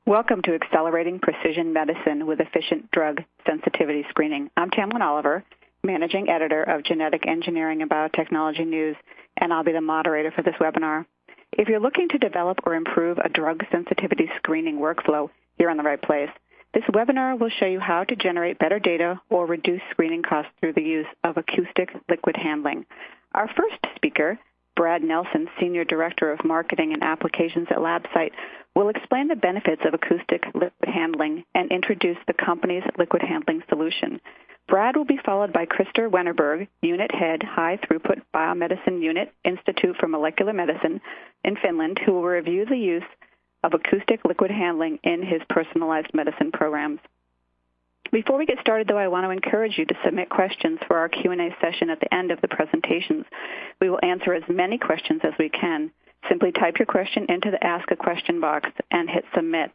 Welcome to Accelerating Precision Medicine with Efficient Drug Sensitivity Screening. I'm Tamlin Oliver, Managing Editor of Genetic Engineering and Biotechnology News, and I'll be the moderator for this webinar. If you're looking to develop or improve a drug sensitivity screening workflow, you're in the right place. This webinar will show you how to generate better data or reduce screening costs through the use of acoustic liquid handling. Our first speaker, Brad Nelson, Senior Director of Marketing and Applications at LabSite, will explain the benefits of acoustic liquid handling and introduce the company's liquid handling solution. Brad will be followed by Christer Wennerberg, Unit Head, High-Throughput Biomedicine Unit, Institute for Molecular Medicine in Finland, who will review the use of acoustic liquid handling in his personalized medicine programs. Before we get started, though, I want to encourage you to submit questions for our Q&A session at the end of the presentations. We will answer as many questions as we can. Simply type your question into the Ask a Question box and hit Submit.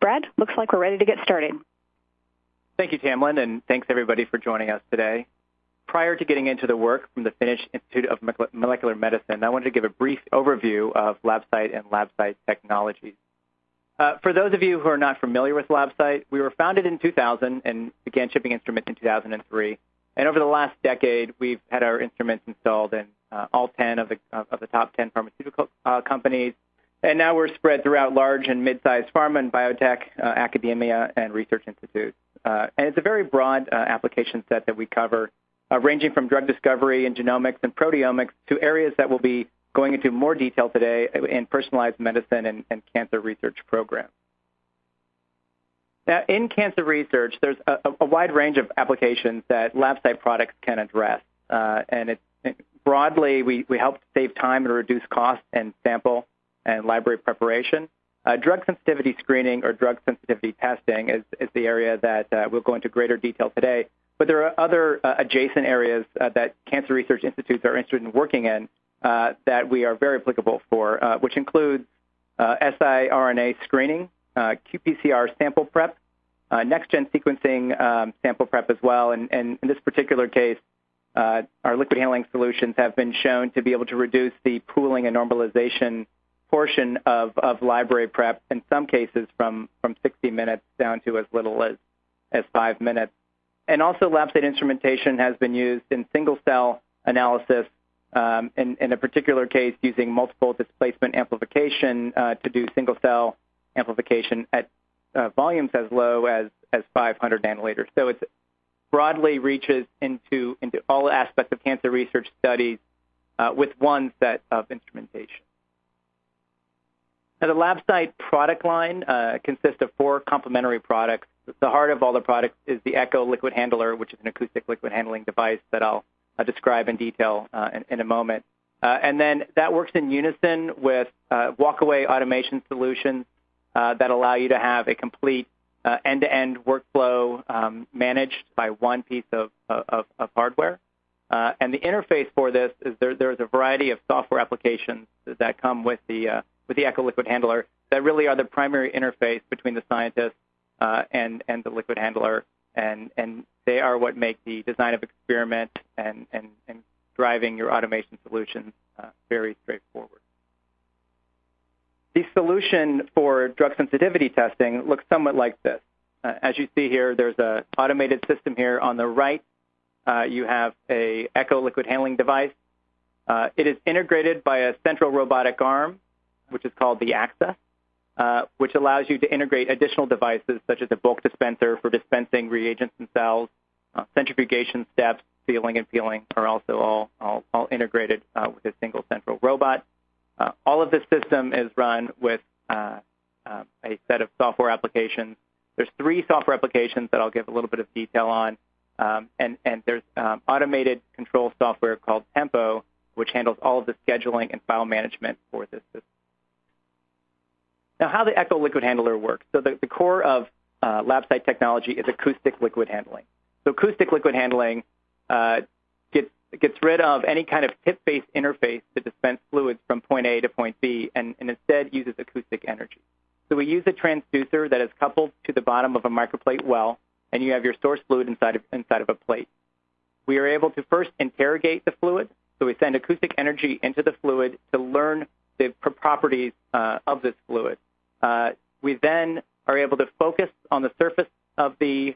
Brad, looks like we're ready to get started. Thank you, Tamlin, and thanks, everybody, for joining us today. Prior to getting into the work from the Finnish Institute of Molecular Medicine, I wanted to give a brief overview of LabSite and LabSite technologies. For those of you who are not familiar with LabSite, we were founded in 2000 and began shipping instruments in 2003. And over the last decade, we've had our instruments installed in all 10 of the top 10 pharmaceutical companies. And now we're spread throughout large and mid-sized pharma and biotech, academia, and research institutes. And it's a very broad application set that we cover, ranging from drug discovery and genomics and proteomics to areas that will be going into more detail today in personalized medicine and cancer research programs. Now, in cancer research, there's a wide range of applications that LabSite products can address. And broadly, we help save time and reduce cost and sample and library preparation. Drug sensitivity screening or drug sensitivity testing is the area that we'll go into greater detail today. But there are other adjacent areas that cancer research institutes are interested in working in that we are very applicable for, which includes siRNA screening, qPCR sample prep, next-gen sequencing sample prep as well. And in this particular case, our liquid handling solutions have been shown to be able to reduce the pooling and normalization portion of library prep, in some cases from 60 minutes down to as little as 5 minutes. And also, LabSite instrumentation has been used in single-cell analysis, in a particular case using multiple displacement amplification to do single-cell amplification at volumes as low as 500 nanoliters. So it broadly reaches into all aspects of cancer research studies with one set of instrumentation. Now, the LabSite product line consists of 4 complementary products. The heart of all the products is the Echo liquid handler, which is an acoustic liquid handling device that I'll describe in detail in a moment. And then that works in unison with walk-away automation solutions that allow you to have a complete end-to-end workflow managed by one piece of hardware. And the interface for this is there's a variety of software applications that come with the Echo liquid handler that really are the primary interface between the scientist and the liquid handler, and they are what make the design of experiment and driving your automation solutions very straightforward. The solution for drug sensitivity testing looks somewhat like this. As you see here, there's an automated system here on the right. You have a Echo liquid handling device. It is integrated by a central robotic arm, which is called the Access, which allows you to integrate additional devices such as a bulk dispenser for dispensing reagents and cells. Centrifugation steps, sealing and peeling are also all integrated with a single central robot. All of this system is run with a set of software applications. There's 3 software applications that I'll give a little bit of detail on. And there's automated control software called Tempo, which handles all of the scheduling and file management for this system. Now, how the Echo liquid handler works. So the core of LabSite technology is acoustic liquid handling. So acoustic liquid handling gets rid of any kind of tip-based interface to dispense fluids from point A to point B and instead uses acoustic energy. So we use a transducer that is coupled to the bottom of a microplate well, and you have your source fluid inside of a plate. We are able to first interrogate the fluid. So we send acoustic energy into the fluid to learn the properties of this fluid. We then are able to focus on the surface of the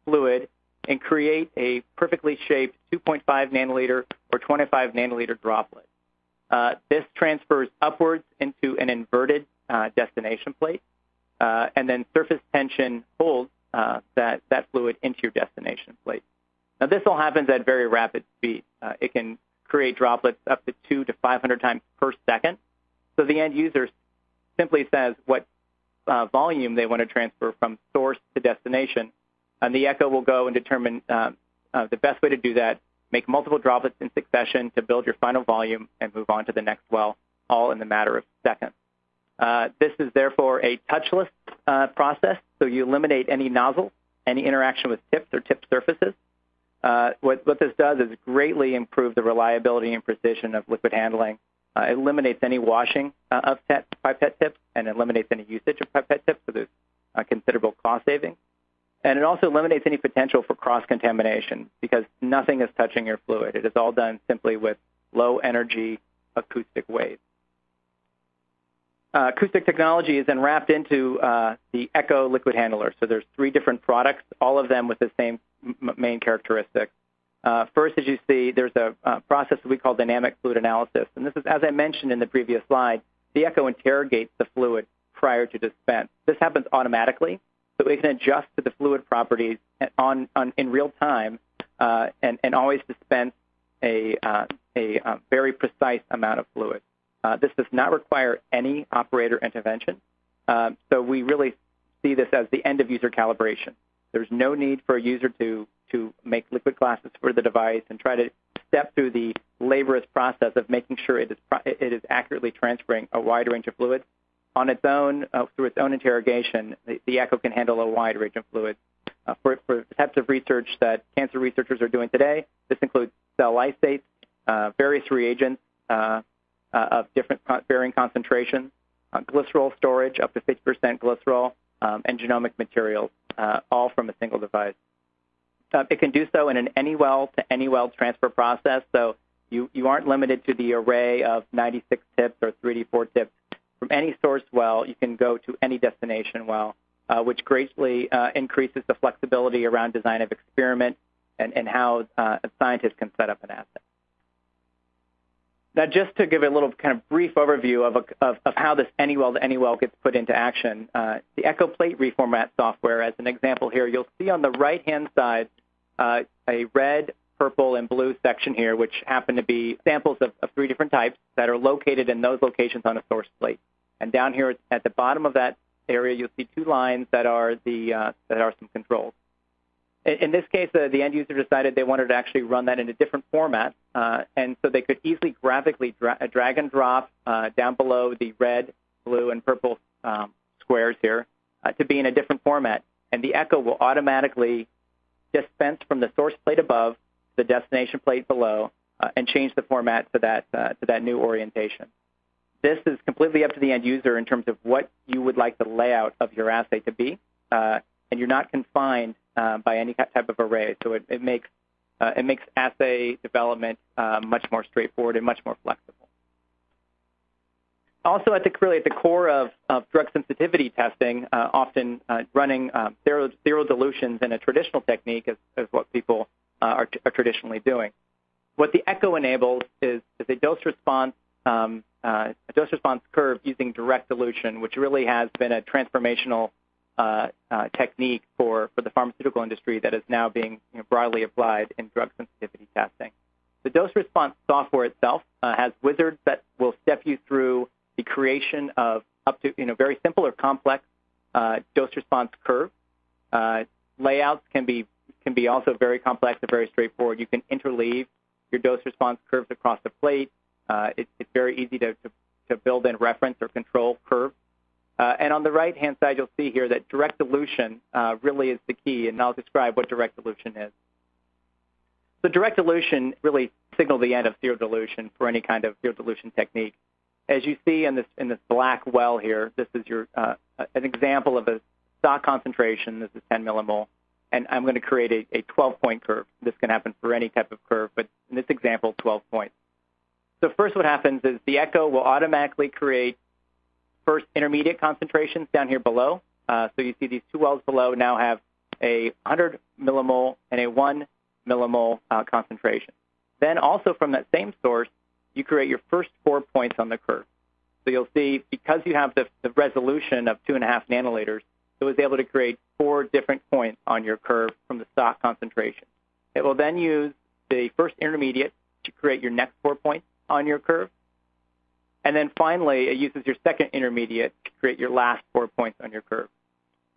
fluid and create a perfectly shaped 2.5 nanoliter or 25 nanoliter droplet. This transfers upwards into an inverted destination plate, and then surface tension holds that fluid into your destination plate. Now, this all happens at very rapid speed. It can create droplets up to 200 to 500 times per second. So the end user simply says what volume they want to transfer from source to destination, and the echo will go and determine the best way to do that, make multiple droplets in succession to build your final volume and move on to the next well, all in the matter of seconds. This is therefore a touchless process, so you eliminate any nozzle, any interaction with tips or tip surfaces. What this does is greatly improve the reliability and precision of liquid handling. It eliminates any washing of pipette tips and eliminates any usage of pipette tips, so there's considerable cost savings. And it also eliminates any potential for cross-contamination because nothing is touching your fluid. It is all done simply with low-energy acoustic waves. Acoustic technology is then wrapped into the Echo liquid handler. So there's 3 different products, all of them with the same main characteristics. First, as you see, there's a process that we call dynamic fluid analysis. And this is, as I mentioned in the previous slide, the Echo interrogates the fluid prior to dispense. This happens automatically, so it can adjust to the fluid properties in real time and always dispense a very precise amount of fluid. This does not require any operator intervention, so we really see this as the end-of-user calibration. There's no need for a user to make liquid glasses for the device and try to step through the laborious process of making sure it is accurately transferring a wide range of fluids. On its own, through its own interrogation, the Echo can handle a wide range of fluids. For the types of research that cancer researchers are doing today, this includes cell lysates, various reagents of different varying concentrations, glycerol storage, up to 50% glycerol, and genomic materials, all from a single device. It can do so in an any-well to any-well transfer process, so you aren't limited to the array of 96 tips or 3D4 tips. From any source well, you can go to any destination well, which greatly increases the flexibility around design of experiment and how a scientist can set up an assay. Now, just to give a little kind of brief overview of how this any-well to any-well gets put into action, the Echo plate reformat software, as an example here, you'll see on the right-hand side a red, purple, and blue section here, which happen to be samples of 3 different types that are located in those locations on a source plate. And down here at the bottom of that area, you'll see 2 lines that are some controls. In this case, the end user decided they wanted to actually run that in a different format, and so they could easily graphically drag and drop down below the red, blue, and purple squares here to be in a different format. And the Echo will automatically dispense from the source plate above to the destination plate below and change the format to that new orientation. This is completely up to the end user in terms of what you would like the layout of your assay to be, and you're not confined by any type of array. So it makes assay development much more straightforward and much more flexible. Also, at the core of drug sensitivity testing, often running zero dilutions in a traditional technique is what people are traditionally doing. What the Echo enables is a dose response curve using direct dilution, which really has been a transformational technique for the pharmaceutical industry that is now being broadly applied in drug sensitivity testing. The dose response software itself has wizards that will step you through the creation of up to very simple or complex dose response curves. Layouts can be also very complex and very straightforward. You can interleave your dose response curves across the plate. It's very easy to build in reference or control curves. And on the right-hand side, you'll see here that direct dilution really is the key, and I'll describe what direct dilution is. So direct dilution really signals the end of zero dilution for any kind of zero dilution technique. As you see in this black well here, this is an example of a stock concentration. This is 10 millimole, and I'm going to create a 12-point curve. This can happen for any type of curve, but in this example, 12 points. So first what happens is the Echo will automatically create first intermediate concentrations down here below. So you see these two wells below now have a 100 millimole and a 1 millimole concentration. Then also from that same source, you create your first 4 points on the curve. So you'll see, because you have the resolution of 2.5 nanoliters, it was able to create 4 different points on your curve from the stock concentration. It will then use the first intermediate to create your next 4 points on your curve. And then finally, it uses your second intermediate to create your last 4 points on your curve.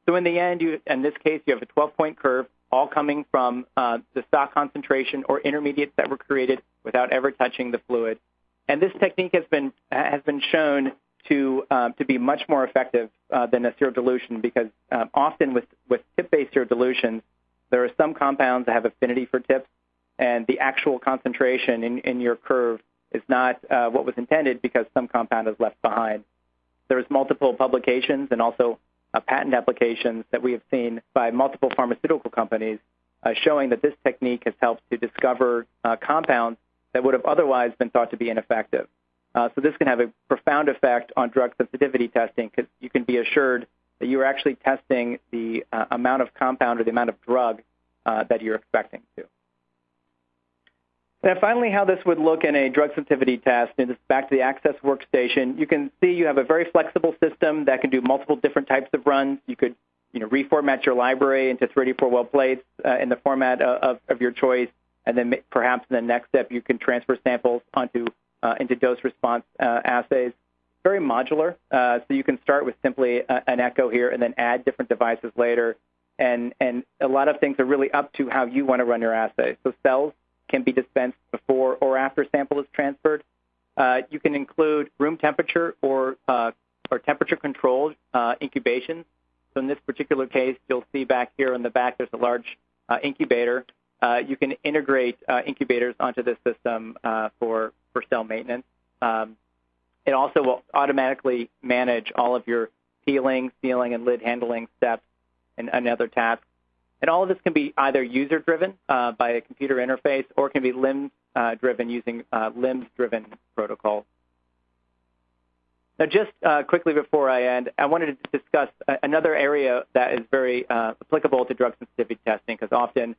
So in the end, in this case, you have a 12-point curve, all coming from the stock concentration or intermediates that were created without ever touching the fluid. And this technique has been shown to be much more effective than a zero dilution, because often with tip-based zero dilutions, there are some compounds that have affinity for tips, and the actual concentration in your curve is not what was intended because some compound is left behind. There's multiple publications and also patent applications that we have seen by multiple pharmaceutical companies showing that this technique has helped to discover compounds that would have otherwise been thought to be ineffective. So this can have a profound effect on drug sensitivity testing, because you can be assured that you are actually testing the amount of compound or the amount of drug that you're expecting to. And finally, how this would look in a drug sensitivity test, and this is back to the Access workstation. You can see you have a very flexible system that can do multiple different types of runs. You could reformat your library into 384 well plates in the format of your choice, and then perhaps in the next step you can transfer samples onto into dose response assays. Very modular, so you can start with simply an echo here and then add different devices later. And a lot of things are really up to how you want to run your assay. So cells can be dispensed before or after sample is transferred. You can include room temperature or temperature-controlled incubations. So in this particular case, you'll see back here in the back there's a large incubator. You can integrate incubators onto this system for cell maintenance. It also will automatically manage all of your peeling, sealing, and lid handling steps and other tasks. And all of this can be either user-driven by a computer interface, or can be LIMS-driven using LIMS-driven protocols. Now, just quickly before I end, I wanted to discuss another area that is very applicable to drug sensitivity testing, because often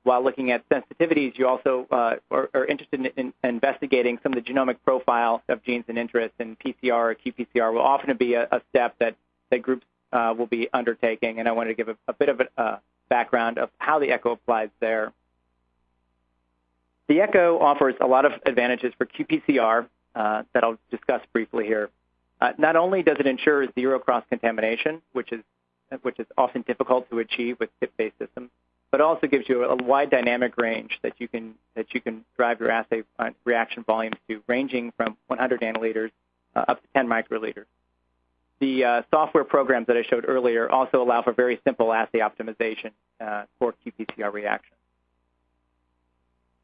while looking at sensitivities, you also are interested in investigating some of the genomic profile of genes of interest, and PCR or qPCR will often be a step that groups will be undertaking, and I wanted to give a bit of a background of how the echo applies there. The echo offers a lot of advantages for qPCR that I'll discuss briefly here. Not only does it ensure zero cross-contamination, which is often difficult to achieve with tip-based systems, but also gives you a wide dynamic range that you can drive your assay reaction volumes to, ranging from 100 nanoliters up to 10 microliters. The software programs that I showed earlier also allow for very simple assay optimization for qPCR reactions.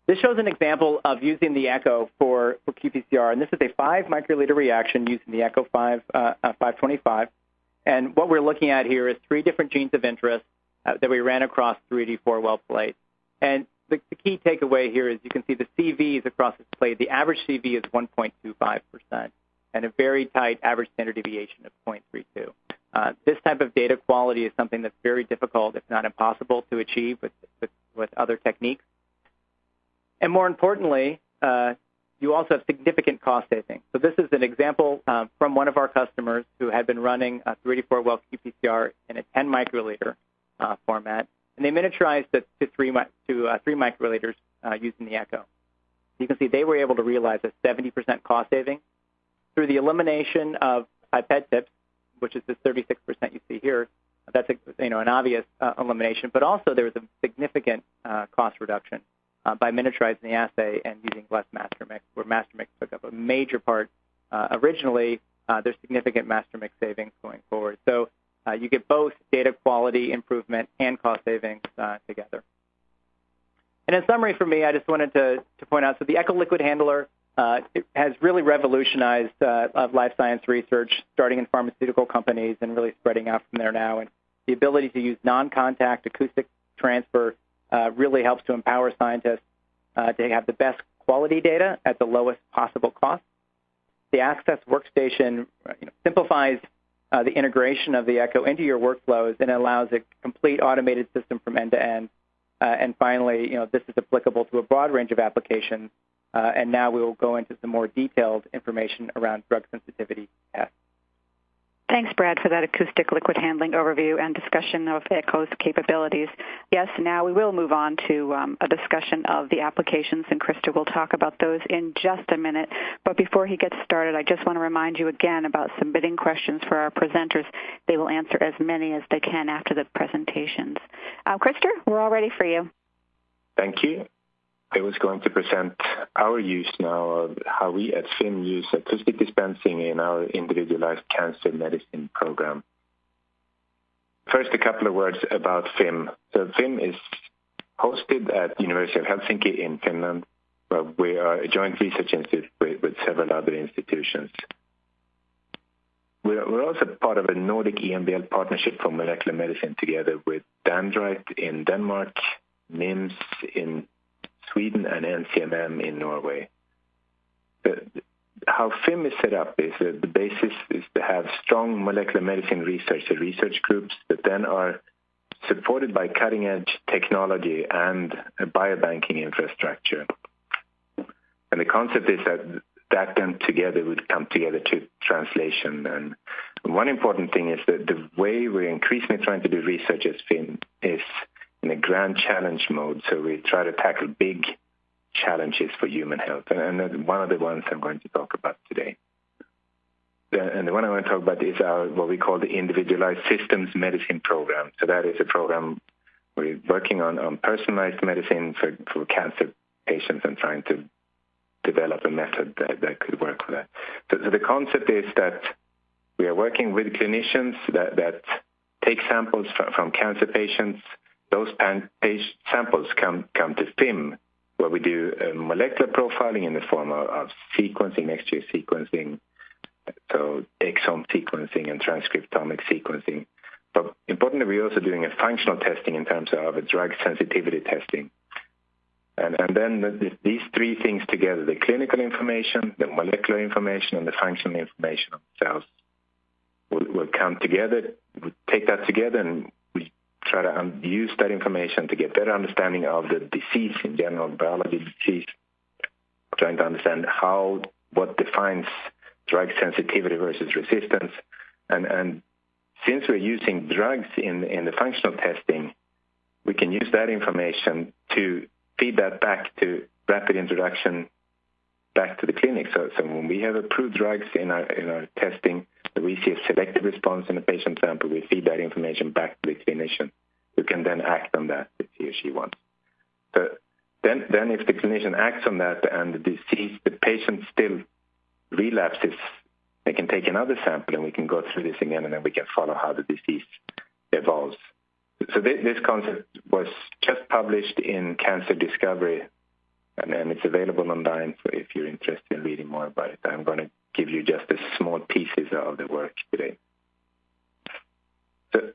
This shows an example of using the echo for qPCR, and this is a 5 microliter reaction using the echo 525. And what we're looking at here is 3 different genes of interest that we ran across 384 well plates. And the key takeaway here is you can see the CVs across this plate. The average CV is 1.25%. And a very tight average standard deviation of 0.32. This type of data quality is something that's very difficult, if not impossible, to achieve with other techniques. And more importantly, you also have significant cost savings. So this is an example from one of our customers who had been running a 384 well qPCR in a 10 microliter format, and they miniaturized it to 3 microliters using the echo. You can see they were able to realize a 70% cost saving through the elimination of pipette tips, which is the 36% you see here. That's an obvious elimination, but also there was a significant cost reduction by miniaturizing the assay and using less master mix, where master mix took up a major part. Originally, there's significant master mix savings going forward. So you get both data quality improvement and cost savings together. And in summary for me, I just wanted to point out, so the Echo Liquid Handler it has really revolutionized life science research, starting in pharmaceutical companies and really spreading out from there now. And the ability to use non-contact acoustic transfer really helps to empower scientists to have the best quality data at the lowest possible cost. the Access workstation simplifies the integration of the Echo into your workflows and allows a complete automated system from end to end. And finally, this is applicable to a broad range of applications. And now we will go into some more detailed information around drug sensitivity tests. Thanks, Brad, for that acoustic liquid handling overview and discussion of Echo's capabilities. Yes, now we will move on to a discussion of the applications, and Krista will talk about those in just a minute. But before he gets started, I just want to remind you again about submitting questions for our presenters. They will answer as many as they can after the presentations. Krista, we're all ready for you. Thank you. I was going to present our use now of how we at FIM use acoustic dispensing in our individualized cancer medicine program. First, a couple of words about FIM. So FIM is hosted at the University of Helsinki in Finland, where we are a joint research institute with several other institutions. We're also part of a Nordic EMBL partnership for molecular medicine together with Dendrite in Denmark, MIMS in Sweden, and NCMM in Norway. How FIM is set up is that the basis is to have strong molecular medicine research groups that then are supported by cutting-edge technology and a biobanking infrastructure. And the concept is that then together would come together to translation. And one important thing is that the way we're increasingly trying to do research as FIM is in a grand challenge mode, so we try to tackle big challenges for human health, and one of the ones I'm going to talk about today. And the one I want to talk about is our what we call the Individualized Systems Medicine Program. So that is a program we're working on personalized medicine for cancer patients and trying to develop a method that could work for that. So the concept is that we are working with clinicians that take samples from cancer patients. Those samples come to FIM, where we do molecular profiling in the form of sequencing, next-year sequencing, so exome sequencing and transcriptomic sequencing. But importantly, we're also doing a functional testing in terms of a drug sensitivity testing. And then these three things together, the clinical information, the molecular information, and the functional information of cells will come together. We take that together and we try to use that information to get better understanding of the disease in general, biology disease, trying to understand what defines drug sensitivity versus resistance. And since we're using drugs in the functional testing, we can use that information to feed that back to rapid introduction back to the clinic. So when we have approved drugs in our testing, we see a selective response in a patient sample, we feed that information back to the clinician, who can then act on that if he or she wants. So then if the clinician acts on that and the patient still relapses, they can take another sample and we can go through this again, and then we can follow how the disease evolves. So this concept was just published in Cancer Discovery, and it's available online if you're interested in reading more about it. I'm going to give you just a small pieces of the work today. So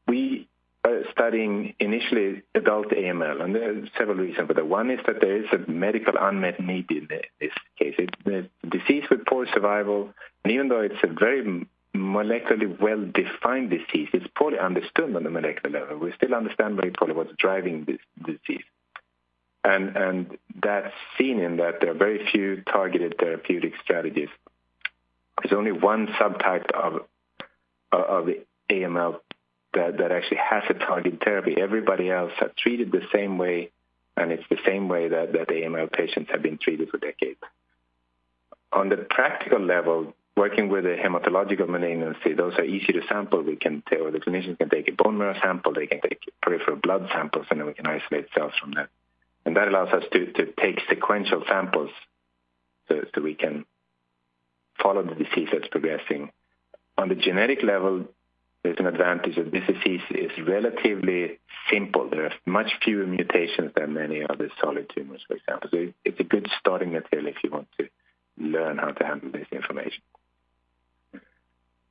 we are studying initially adult AML, and there are several reasons for that. One is that there is a medical unmet need in this case. It's a disease with poor survival, and even though it's a very molecularly well-defined disease, it's poorly understood on the molecular level. We still understand very poorly what's driving this disease. And that's seen in that there are very few targeted therapeutic strategies. There's only one subtype of the AML that actually has a targeted therapy. Everybody else are treated the same way, and it's the same way that AML patients have been treated for decades. On the practical level, working with a hematological malignancy, those are easy to sample. We can or the clinicians can take a bone marrow sample, they can take peripheral blood samples, and then we can isolate cells from that. And that allows us to take sequential samples so we can follow the disease that's progressing. On the genetic level, there's an advantage that this disease is relatively simple. There are much fewer mutations than many other solid tumors, for example. So it's a good starting material if you want to learn how to handle this information.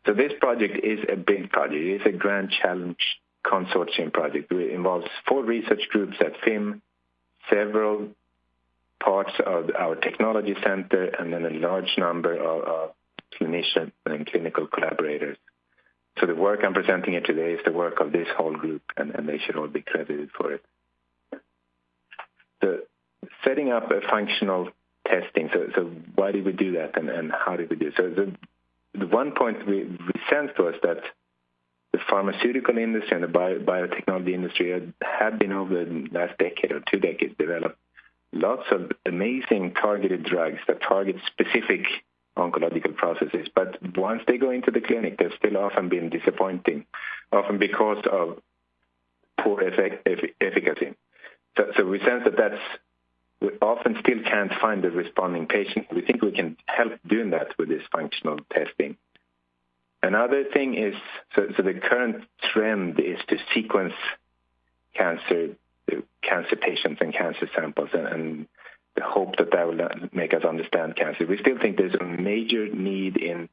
So this project is a big project. It is a grand challenge consortium project. It involves 4 research groups at FIM, several parts of our technology center, and then a large number of clinicians and clinical collaborators. So the work I'm presenting here today is the work of this whole group, and they should all be credited for it. The setting up a functional testing, so why did we do that, and how did we do it? So the one point we sensed was that the pharmaceutical industry and the biotechnology industry had been over the last decade or 2 decades developed lots of amazing targeted drugs that target specific oncological processes. But once they go into the clinic, they've still often been disappointing, often because of poor efficacy. So we sense that we often still can't find the responding patient. We think we can help doing that with this functional testing. Another thing is, so the current trend is to sequence cancer patients and cancer samples, and the hope that will make us understand cancer. We still think there's a major need in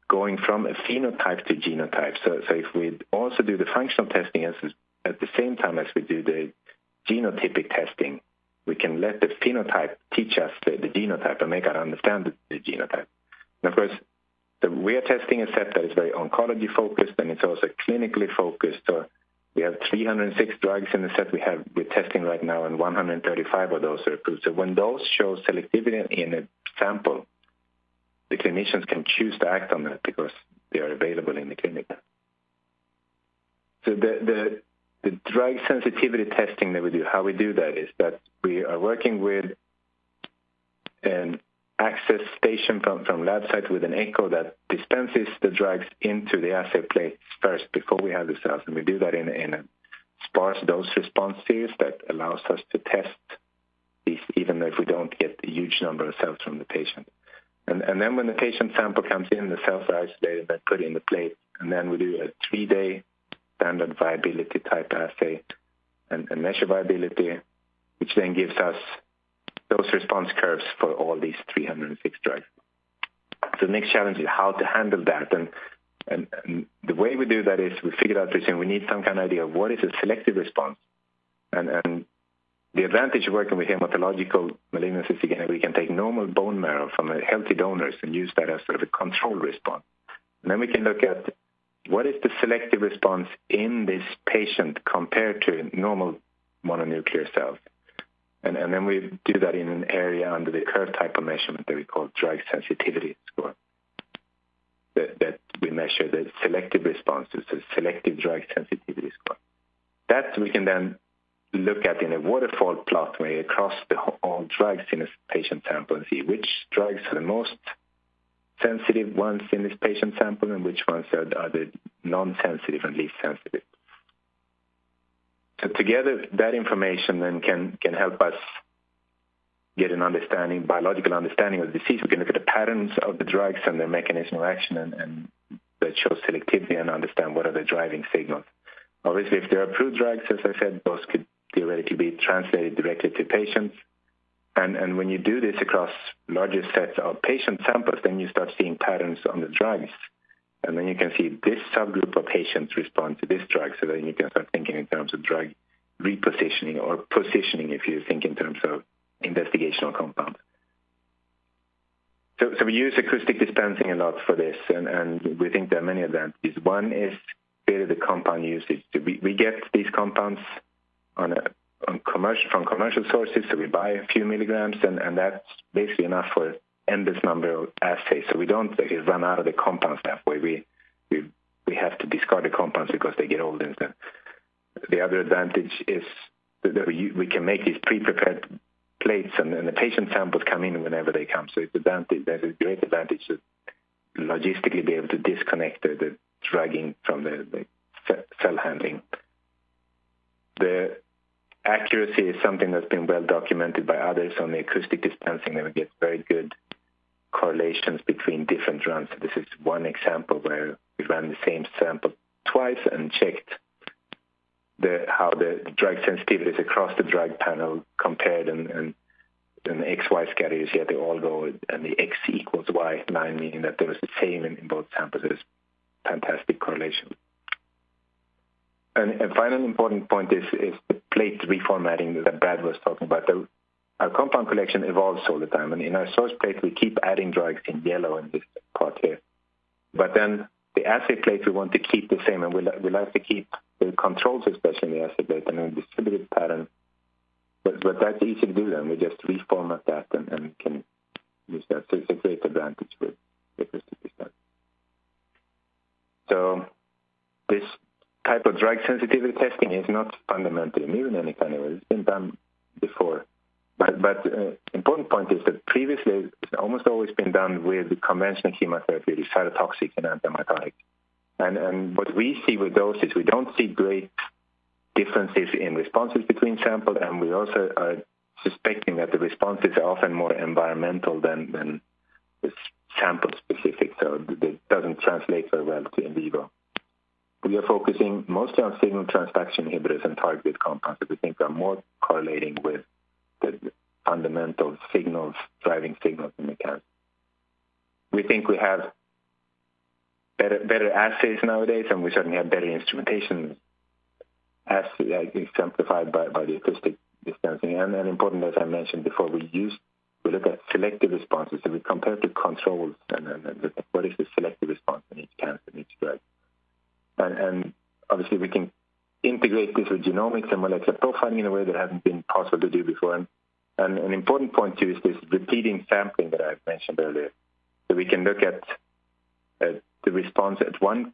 going from a phenotype to genotype. So if we also do the functional testing at the same time as we do the genotypic testing, we can let the phenotype teach us the genotype and make us understand the genotype. And of course, we are testing a set that is very oncology-focused, and it's also clinically focused. So we have 306 drugs in the set we're testing right now, and 135 of those are approved. So when those show selectivity in a sample, the clinicians can choose to act on that because they are available in the clinic. So the drug sensitivity testing that we do, how we do that is that we are working with an access station from lab site with an echo that dispenses the drugs into the assay plates first before we have the cells. And we do that in a sparse dose response series that allows us to test these even if we don't get a huge number of cells from the patient. And then when the patient sample comes in, the cells are isolated and put in the plate. And then we do a 3-day standard viability type assay and measure viability, which then gives us those response curves for all these 306 drugs. So the next challenge is how to handle that. And the way we do that is we figured out we need some kind of idea of what is a selective response. And the advantage of working with hematological malignancies, again, we can take normal bone marrow from healthy donors and use that as sort of a control response. And then we can look at what is the selective response in this patient compared to normal mononuclear cells. And then we do that in an area under the curve type of measurement that we call drug sensitivity score. That we measure the selective response to the selective drug sensitivity score. That we can then look at in a waterfall plot way across all drugs in a patient sample and see which drugs are the most sensitive ones in this patient sample and which ones are the non-sensitive and least sensitive. So together, that information then can help us get an understanding, biological understanding of the disease. We can look at the patterns of the drugs and their mechanism of action and that shows selectivity and understand what are the driving signals. Obviously, if there are approved drugs, as I said, those could theoretically be translated directly to patients. And when you do this across larger sets of patient samples, then you start seeing patterns on the drugs. And then you can see this subgroup of patients respond to this drug, so then you can start thinking in terms of drug repositioning or positioning if you think in terms of investigational compounds. So we use acoustic dispensing a lot for this, and we think there are many advantages. One is really the compound usage. We get these compounds from commercial sources, so we buy a few milligrams, and that's basically enough for endless number of assays. So we don't run out of the compounds that way. We have to discard the compounds because they get old instead. The other advantage is that we can make these pre-prepared plates, and the patient samples come in whenever they come. So there's a great advantage to logistically be able to disconnect the drugging from the cell handling. The accuracy is something that's been well documented by others on the acoustic dispensing, that we get very good correlations between different runs. So this is one example where we ran the same sample twice and checked how the drug sensitivities across the drug panel compared, and the XY scatters, yet they all go, and the X equals Y line, meaning that there was the same in both samples. It was fantastic correlation. And a final important point is the plate reformatting that Brad was talking about. our compound collection evolves all the time. And in our source plate, we keep adding drugs in yellow in this part here. But then the assay plate we want to keep the same, and we like to keep the controls, especially in the assay plate, and a distributed pattern. But that's easy to do then. We just reformat that and can use that. So it's a great advantage with acoustic distance. So this type of drug sensitivity testing is not fundamentally new in any kind of way. It's been done before. But important point is that previously it's almost always been done with conventional chemotherapy, cytotoxics and antimitotics. And what we see with those is we don't see great differences in responses between samples, and we also are suspecting that the responses are often more environmental than sample specific, so it doesn't translate very well to in vivo. We are focusing mostly on signal transduction inhibitors and targeted compounds that we think are more correlating with the fundamental signals, driving signals in the cancer. We think we have better assays nowadays, and we certainly have better instrumentation, as exemplified by the acoustic distancing. And important, as I mentioned before, we look at selective responses, so we compare to controls and look at what is the selective response in each cancer, in each drug. And obviously we can integrate this with genomics and molecular profiling in a way that hasn't been possible to do before. And an important point too is this repeating sampling that I mentioned earlier. So we can look at the response at one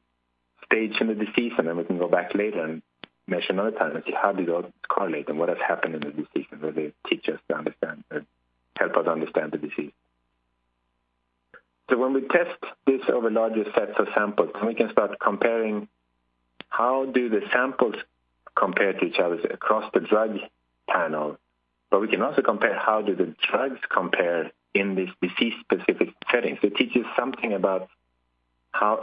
stage in the disease, and then we can go back later and measure another time and see how did those correlate and what has happened in the disease, and really teach us to understand, or help us understand the disease. So when we test this over larger sets of samples, then we can start comparing how do the samples compare to each other across the drug panel, but we can also compare how do the drugs compare in this disease-specific setting. So it teaches something about how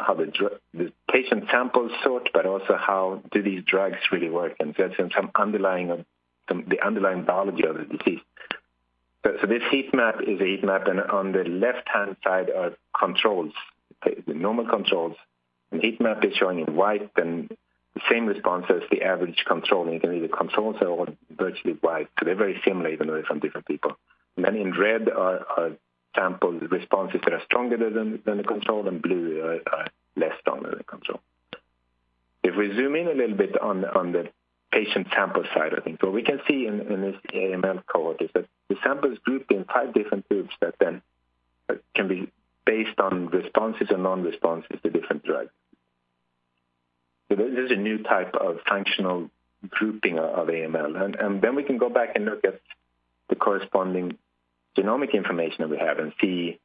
the patient samples sort, but also how do these drugs really work, and that's some the underlying biology of the disease. So this heat map is a heat map, and on the left-hand side are controls, the normal controls. And the heat map is showing in white and the same response as the average control. And you can see the controls are all virtually white, so they're very similar even though they're from different people. And then in red are sample responses that are stronger than the control, and blue are less strong than the control. If we zoom in a little bit on the patient sample side, I think what we can see in this AML cohort is that the samples grouped in 5 different groups that then can be based on responses or non-responses to different drugs. So this is a new type of functional grouping of AML. And then we can go back and look at the corresponding genomic information that we have and see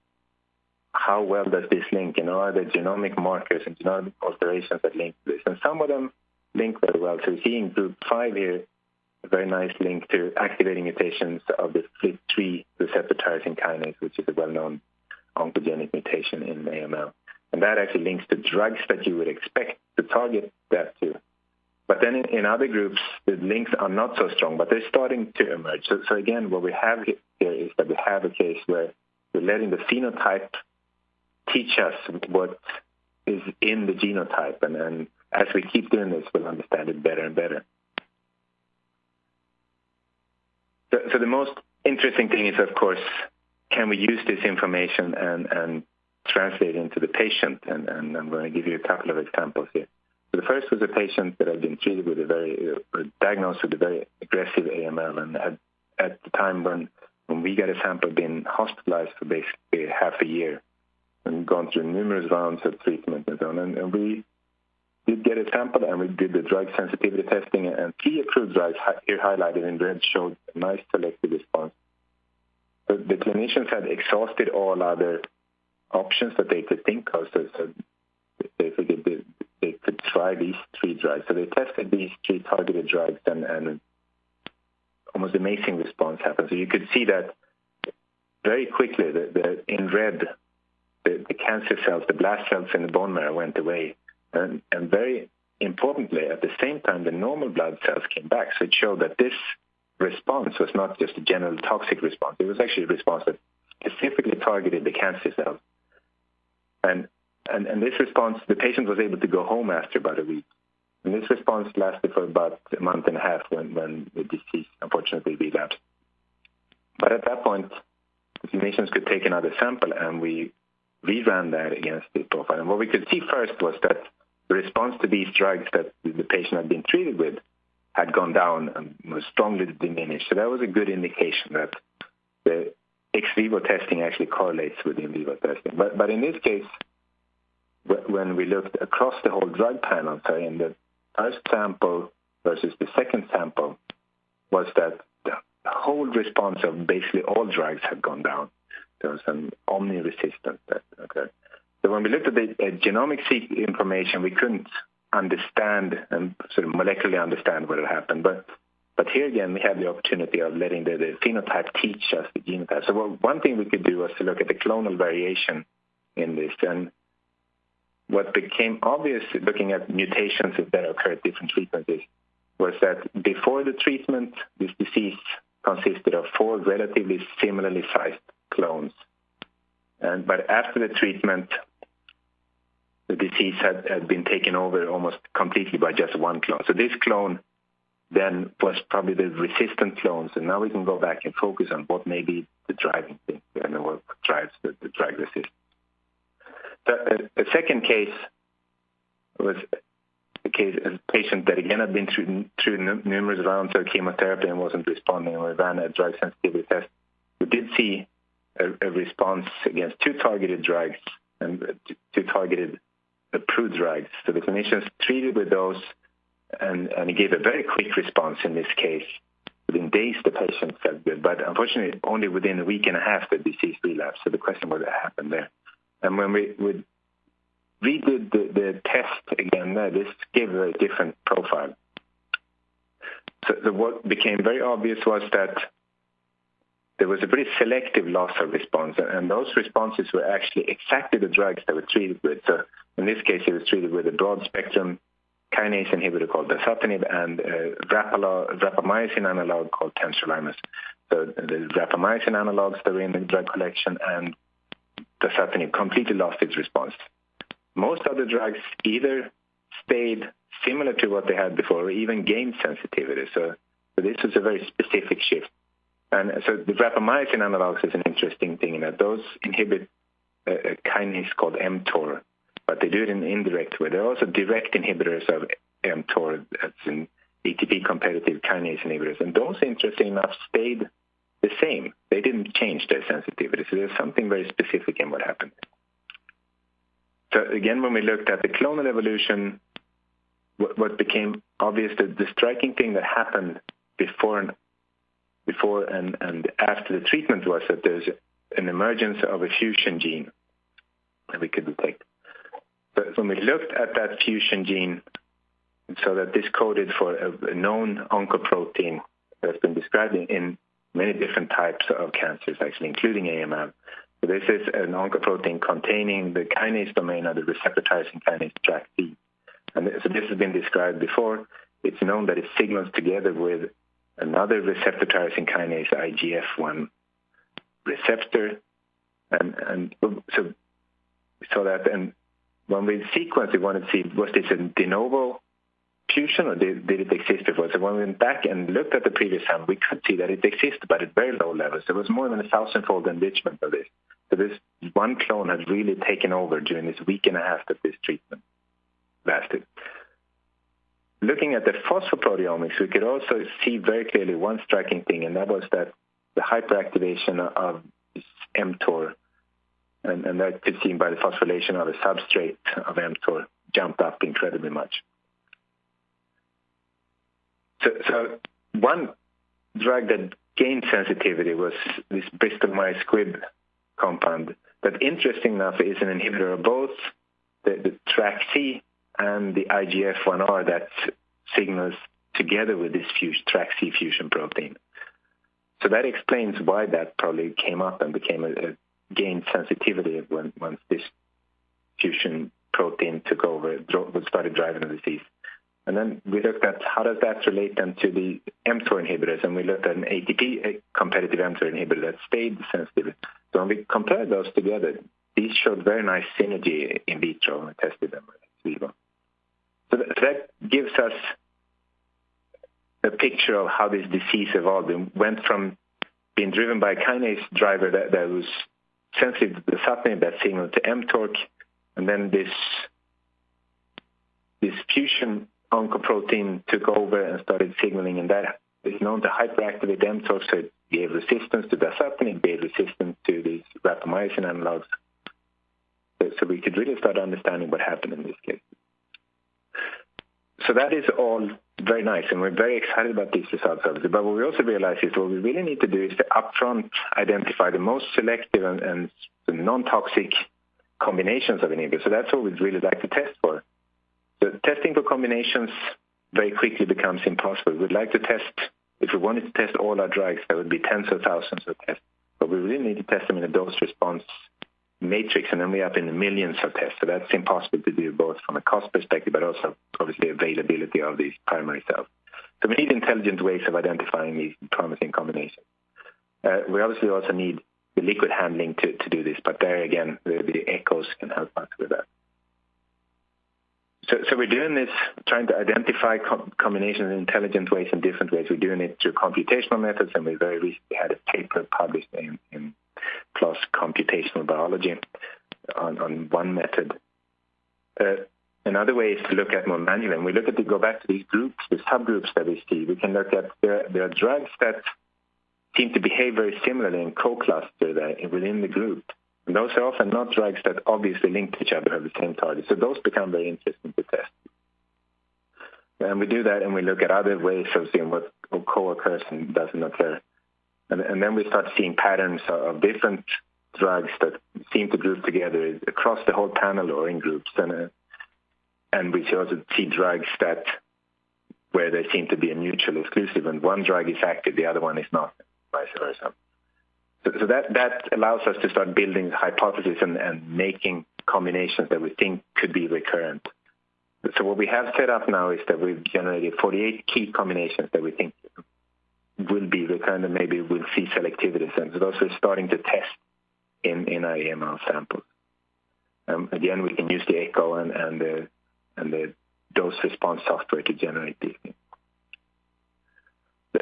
how well does this link, are there genomic markers and genomic alterations that link to this. And some of them link very well. So we see in group 5 here a very nice link to activating mutations of the FLT3 receptor tyrosine kinase, which is a well-known oncogenic mutation in AML. And that actually links to drugs that you would expect to target that to. But then in other groups, the links are not so strong, but they're starting to emerge. So again, what we have here is that we have a case where we're letting the phenotype teach us what is in the genotype. And as we keep doing this, we'll understand it better and better. So the most interesting thing is, of course, can we use this information and translate it into the patient? And I'm going to give you a couple of examples here. So the first was a patient that had been treated with diagnosed with a very aggressive AML, and had, at the time when we got a sample, been hospitalized for basically half a year and gone through numerous rounds of treatment and so on. And we did get a sample, and we did the drug sensitivity testing, and 3 approved drugs here highlighted in red showed a nice selective response. So the clinicians had exhausted all other options that they could think of, so they figured they could try these 3 drugs. So they tested these 3 targeted drugs, and almost amazing response happened. So you could see that very quickly, in red, the cancer cells, the blast cells in the bone marrow went away. And very importantly, at the same time, the normal blood cells came back. So it showed that this response was not just a general toxic response. It was actually a response that specifically targeted the cancer cells. And this response, the patient was able to go home after about a week. And this response lasted for about a month and a half when the disease unfortunately relapsed. But at that point, the clinicians could take another sample, and we reran that against this profile. And what we could see first was that the response to these drugs that the patient had been treated with had gone down and was strongly diminished. So that was a good indication that the ex vivo testing actually correlates with in vivo testing. But in this case, when we looked across the whole drug panel, so in the first sample versus the second sample, was that the whole response of basically all drugs had gone down. There was an omni-resistance that occurred. So when we looked at the genomic information, we couldn't understand and sort of molecularly understand what had happened. But here again, we have the opportunity of letting the phenotype teach us the genotype. So one thing we could do was to look at the clonal variation in this. And what became obvious looking at mutations that occur at different treatments was that before the treatment, this disease consisted of 4 relatively similarly sized clones. But after the treatment, the disease had been taken over almost completely by just one clone. So this clone then was probably the resistant clones, and now we can go back and focus on what may be the driving thing and what drives the drug resistance. So a second case was a patient that again had been through numerous rounds of chemotherapy and wasn't responding, and we ran a drug sensitivity test. We did see a response against 2 targeted drugs and 2 targeted approved drugs. So the clinicians treated with those and he gave a very quick response in this case. Within days, the patient felt good, but unfortunately, only within a week and a half, the disease relapsed. So the question was what happened there. And when we redid the test again, this gave a very different profile. So what became very obvious was that there was a pretty selective loss of response, and those responses were actually exactly the drugs that were treated with. So in this case, he was treated with a broad-spectrum kinase inhibitor called dasatinib and a rapamycin analog called temsirolimus. So the rapamycin analogs that were in the drug collection and dasatinib completely lost its response. Most other drugs either stayed similar to what they had before or even gained sensitivity. So this was a very specific shift. And so the rapamycin analogs is an interesting thing in that those inhibit a kinase called mTOR, but they do it in an indirect way. They're also direct inhibitors of mTOR, that's in ATP competitive kinase inhibitors. And those, interesting enough, stayed the same. They didn't change their sensitivity. So there's something very specific in what happened. So again, when we looked at the clonal evolution, what became obvious, that the striking thing that happened before and after the treatment was that there's an emergence of a fusion gene that we could detect. But when we looked at that fusion gene, so that this coded for a known oncoprotein that's been described in many different types of cancers, actually, including AML. So this is an oncoprotein containing the kinase domain of the receptor tyrosine kinase TRAC-C. And so this has been described before. It's known that it signals together with another receptor tyrosine kinase, IGF-1 receptor. And so we saw that. And when we sequenced, we wanted to see, was this a de novo fusion or did it exist before? So when we went back and looked at the previous sample, we could see that it existed, but at very low levels. There was more than 1,000-fold enrichment of this. So this one clone had really taken over during this week and a half that this treatment lasted. Looking at the phosphoproteomics, we could also see very clearly one striking thing, and that was that the hyperactivation of this mTOR, and that could be seen by the phosphorylation of a substrate of mTOR, jumped up incredibly much. So one drug that gained sensitivity was this Bristol-Myers Squibb compound that, interesting enough, is an inhibitor of both the TRAC-C and the IGF-1R that signals together with this TRAC-C fusion protein. So that explains why that probably came up and became a gained sensitivity once this fusion protein took over, started driving the disease. And then we looked at how does that relate then to the mTOR inhibitors, and we looked at an ATP competitive mTOR inhibitor that stayed sensitive. So when we compared those together, these showed very nice synergy in vitro when we tested them in vivo. So that gives us a picture of how this disease evolved. It went from being driven by a kinase driver that was sensitive to the dasatinib that signaled to mTORC, and then this fusion oncoprotein took over and started signaling, and that is known to hyperactivate mTORC, so it gave resistance to dasatinib, gave resistance to these rapamycin analogs. So we could really start understanding what happened in this case. So that is all very nice, and we're very excited about these results, obviously. But what we also realize is what we really need to do is to upfront identify the most selective and non-toxic combinations of inhibitors. So that's what we'd really like to test for. So testing for combinations very quickly becomes impossible. We'd like to test, if we wanted to test all our drugs, there would be tens of thousands of tests. But we really need to test them in a dose-response matrix, and then we're up in the millions of tests. So that's impossible to do, both from a cost perspective, but also obviously availability of these primary cells. So we need intelligent ways of identifying these promising combinations. We obviously also need the liquid handling to do this, but there again, the echoes can help us with that. So we're doing this, trying to identify combinations in intelligent ways and different ways. We're doing it through computational methods, and we very recently had a paper published in PLOS Computational Biology on one method. Another way is to look at more manually. And we look at go back to these groups, the subgroups that we see. We can look at there are drugs that seem to behave very similarly and co-cluster within the group. And those are often not drugs that obviously link to each other, have the same target. So those become very interesting to test. And we do that, and we look at other ways of seeing what co-occurs and doesn't occur. And then we start seeing patterns of different drugs that seem to group together across the whole panel or in groups. And we also see drugs where there seem to be a mutual exclusive, and one drug is active, the other one is not, vice versa. So that allows us to start building hypotheses and making combinations that we think could be recurrent. So what we have set up now is that we've generated 48 key combinations that we think will be recurrent, and maybe we'll see selectivity. So those we're starting to test in our AML samples. Again, we can use the echo and the dose response software to generate these things.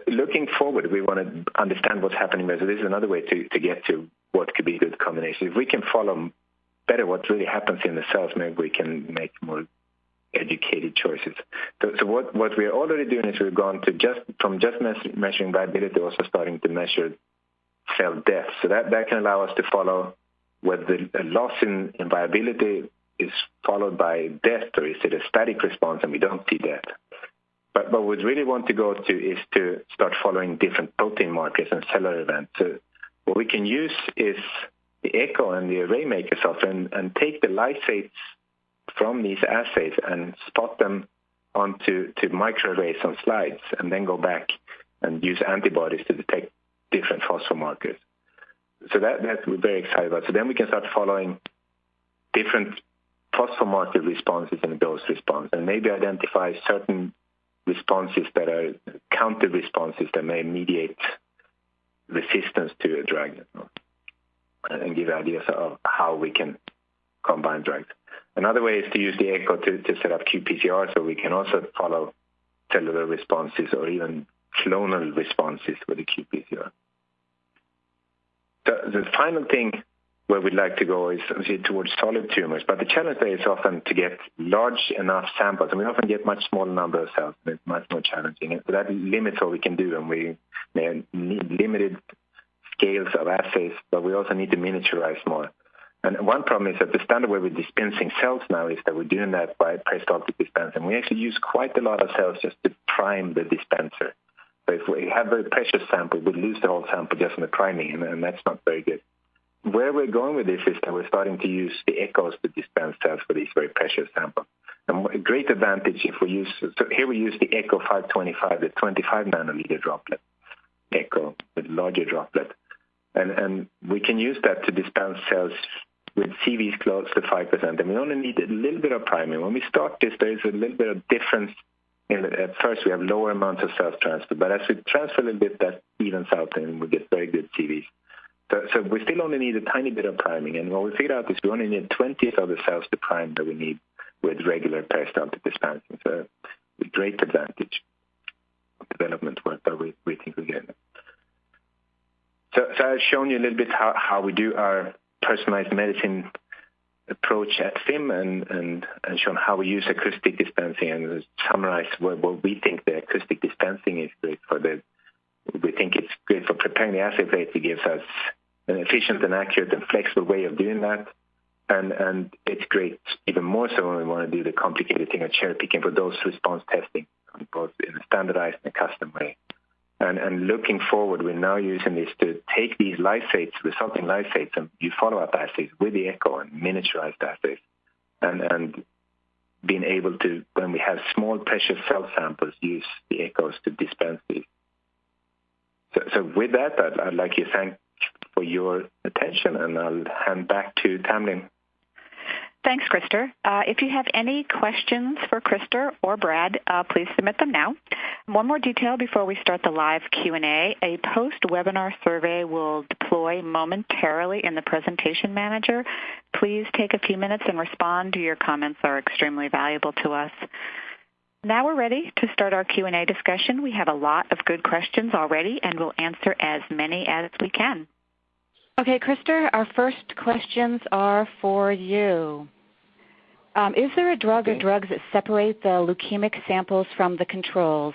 Looking forward, we want to understand what's happening there. So this is another way to get to what could be good combinations. If we can follow better what really happens in the cells, maybe we can make more educated choices. So what we're already doing is we've gone to from measuring viability, also starting to measure cell death. So that can allow us to follow whether a loss in viability is followed by death, or is it a static response and we don't see death. But what we really want to go to is to start following different protein markers and cellular events. So what we can use is the echo and the array maker software and take the lysates from these assays and spot them onto microarrays on slides, and then go back and use antibodies to detect different phosphomarkers. So that we're very excited about. So then we can start following different phosphomarker responses in a dose response, and maybe identify certain responses that are counter responses that may mediate resistance to a drug, and give ideas of how we can combine drugs. Another way is to use the echo to set up qPCR, so we can also follow cellular responses or even clonal responses with the qPCR. The final thing where we'd like to go is obviously towards solid tumors, but the challenge there is often to get large enough samples, and we often get much smaller number of cells, and it's much more challenging. And so that limits what we can do, and we may need limited scales of assays, but we also need to miniaturize more. And one problem is that the standard way we're dispensing cells now is that we're doing that by peristaltic dispensing. We actually use quite a lot of cells just to prime the dispenser. So if we have a precious sample, we lose the whole sample just from the priming, and that's not very good. Where we're going with this is that we're starting to use the echoes to dispense cells for these very precious samples. And a great advantage if we use, so here we use the Echo 525, the 25 nanoliter droplet echo with larger droplet. And we can use that to dispense cells with CVs close to 5%, and we only need a little bit of priming. When we start this, there is a little bit of difference. At first, we have lower amounts of cells transferred, but as we transfer a little bit, that evens out, and we get very good CVs. So we still only need a tiny bit of priming, and what we figured out is we only need 20th of the cells to prime that we need with regular peristaltic dispensing. So a great advantage of development work that we think we get. I've shown you a little bit how we do our personalized medicine approach at FIM and shown how we use acoustic dispensing and summarize what we think the acoustic dispensing is great for. We think it's great for preparing the assay plate. It gives us an efficient and accurate and flexible way of doing that. And it's great even more so when we want to do the complicated thing of cherry picking for dose response testing, both in a standardized and a custom way. And looking forward, we're now using this to take these lysates, resulting lysates, and do follow-up assays with the echo and miniaturized assays, and being able to, when we have small precious cell samples, use the echoes to dispense these. So with that, I'd like you to thank for your attention, and I'll hand back to Tamlin. Thanks, Krister. If you have any questions for Krister or Brad, please submit them now. One more detail before we start the live Q&A. A post-webinar survey will deploy momentarily in the presentation manager. Please take a few minutes and respond. Your comments are extremely valuable to us. Now we're ready to start our Q&A discussion. We have a lot of good questions already, and we'll answer as many as we can. Okay, Krister, our first questions are for you. Is there a drug or drugs that separate the leukemic samples from the controls?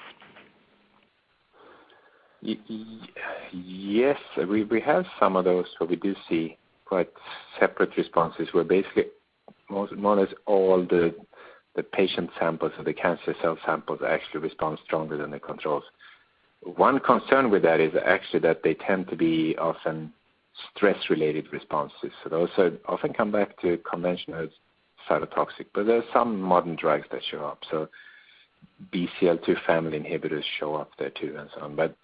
Yes, we have some of those where we do see quite separate responses where basically more or less all the patient samples or the cancer cell samples actually respond stronger than the controls. One concern with that is actually that they tend to be often stress-related responses. So those often come back to conventional cytotoxic, but there are some modern drugs that show up. So BCL2 family inhibitors show up there too and so on. But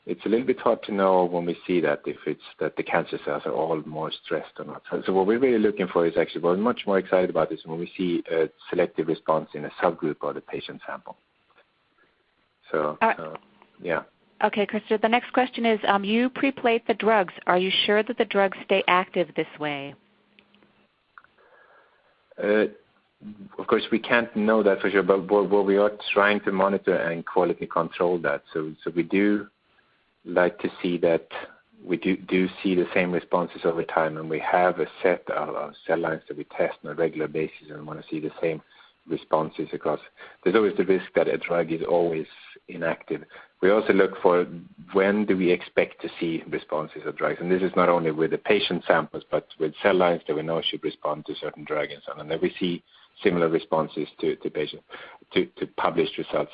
it's a little bit hard to know when we see that if it's that the cancer cells are all more stressed or not. So what we're really looking for is actually, we're much more excited about this when we see a selective response in a subgroup of the patient sample. So, yeah. Okay, Krister, the next question is, you pre-plate the drugs. Are you sure that the drugs stay active this way? Of course, we can't know that for sure, but we are trying to monitor and quality control that. So we do like to see that we do see the same responses over time, and we have a set of cell lines that we test on a regular basis and want to see the same responses across. There's always the risk that a drug is always inactive. We also look for when do we expect to see responses of drugs, and this is not only with the patient samples, but with cell lines that we know should respond to certain drugs and so on. And then we see similar responses to published results.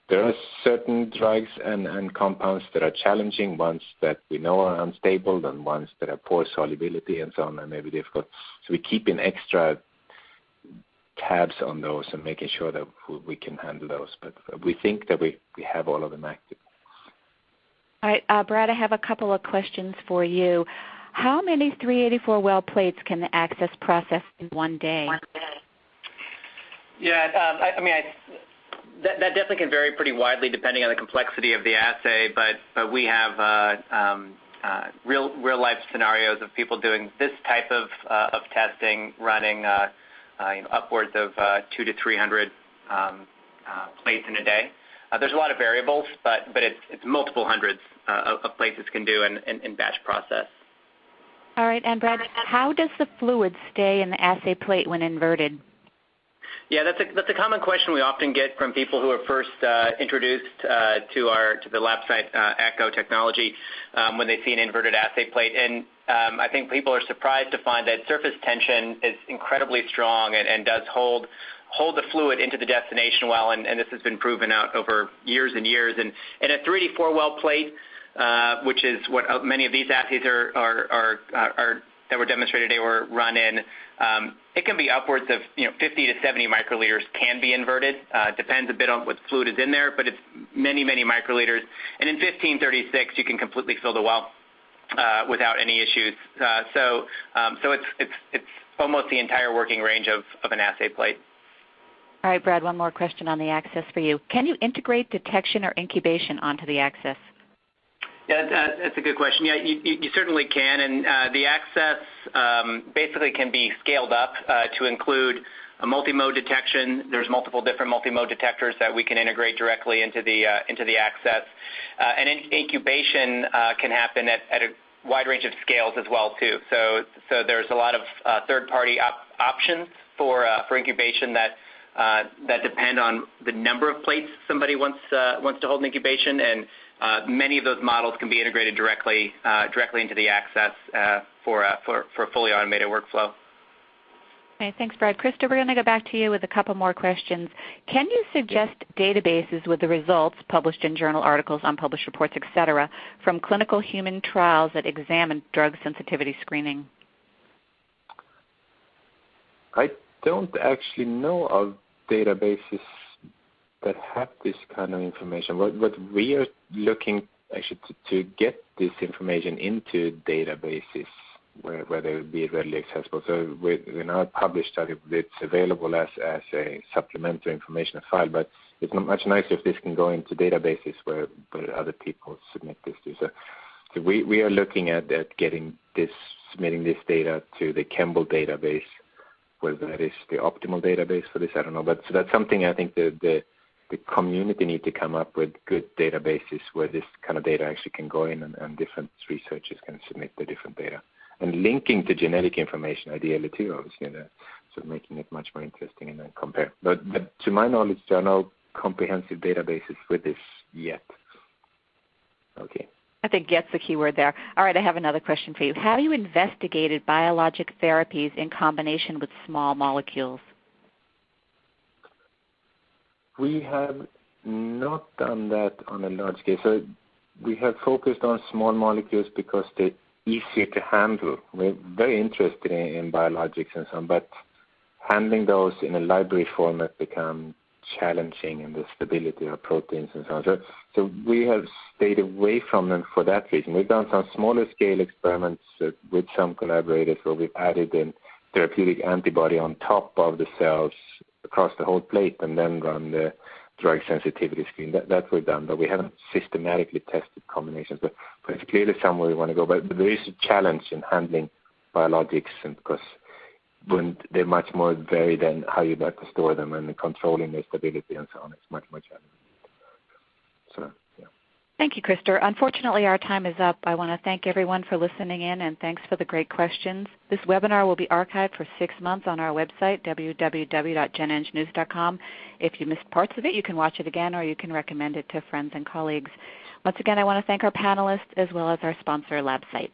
There are certain drugs and compounds that are challenging, ones that we know are unstable, and ones that have poor solubility and so on, and may be difficult. So we keep in extra tabs on those and making sure that we can handle those. But we think that we have all of them active. All right, Brad, I have a couple of questions for you. How many 384 well plates can the Access process in one day? Yeah, that definitely can vary pretty widely depending on the complexity of the assay, but we have real life scenarios of people doing this type of testing, running upwards of 200 to 300 plates in a day. There's a lot of variables, but it's multiple hundreds of plates it can do in batch process. All right, and Brad, how does the fluid stay in the assay plate when inverted? Yeah, that's a common question we often get from people who are first introduced to the LabSite Echo technology when they see an inverted assay plate. And I think people are surprised to find that surface tension is incredibly strong and does hold the fluid into the destination well, and this has been proven out over years and years. And a 384 well plate, which is what many of these assays are that were demonstrated today were run in, it can be upwards of 50 to 70 microliters can be inverted. Depends a bit on what fluid is in there, but it's many microliters. And in 1536, you can completely fill the well without any issues. So it's almost the entire working range of an assay plate. All right, Brad, one more question on the Access for you. Can you integrate detection or incubation onto the Access? Yeah, that's a good question. Yeah, you certainly can, and the Access basically can be scaled up to include a multi-mode detection. There's multiple different multi-mode detectors that we can integrate directly into the Access, and incubation can happen at wide range of scales as well too. So there's a lot of third-party options for incubation that depend on the number of plates somebody wants to hold in incubation, and many of those models can be integrated directly into the Access for a fully automated workflow. Okay, thanks, Brad. Krista, we're going to go back to you with a couple more questions. Can you suggest databases with the results published in journal articles, unpublished reports, et cetera, from clinical human trials that examine drug sensitivity screening? I don't actually know of databases that have this kind of information. What we are looking actually to get this information into databases where they will be readily accessible. So in our published study, it's available as a supplementary information file, but it's not much nicer if this can go into databases where other people submit this to. So we are looking at submitting this data to the Kemble database, whether that is the optimal database for this, I don't know. But so that's something I think the community need to come up with good databases where this kind of data actually can go in and different researchers can submit the different data. And linking to genetic information ideally too, obviously, so making it much more interesting and then compare. But to my knowledge, there are no comprehensive databases with this yet. Okay. I think get's the key word there. All right, I have another question for you. Have you investigated biologic therapies in combination with small molecules? We have not done that on a large scale. So we have focused on small molecules because they're easier to handle. We're very interested in biologics and so on, but handling those in a library format becomes challenging in the stability of proteins and so on. So we have stayed away from them for that reason. We've done some smaller scale experiments with some collaborators where we've added a therapeutic antibody on top of the cells across the whole plate and then run the drug sensitivity screen. That we've done, but we haven't systematically tested combinations. But it's clearly somewhere we want to go. But there is a challenge in handling biologics, and because when they're much more varied than how you'd like to store them and controlling their stability and so on, it's much more challenging. So, yeah. Thank you, Krister. Unfortunately, our time is up. I want to thank everyone for listening in, and thanks for the great questions. This webinar will be archived for 6 months on our website, www.genengnews.com. If you missed parts of it, you can watch it again, or you can recommend it to friends and colleagues. Once again, I want to thank our panelists as well as our sponsor, LabSite.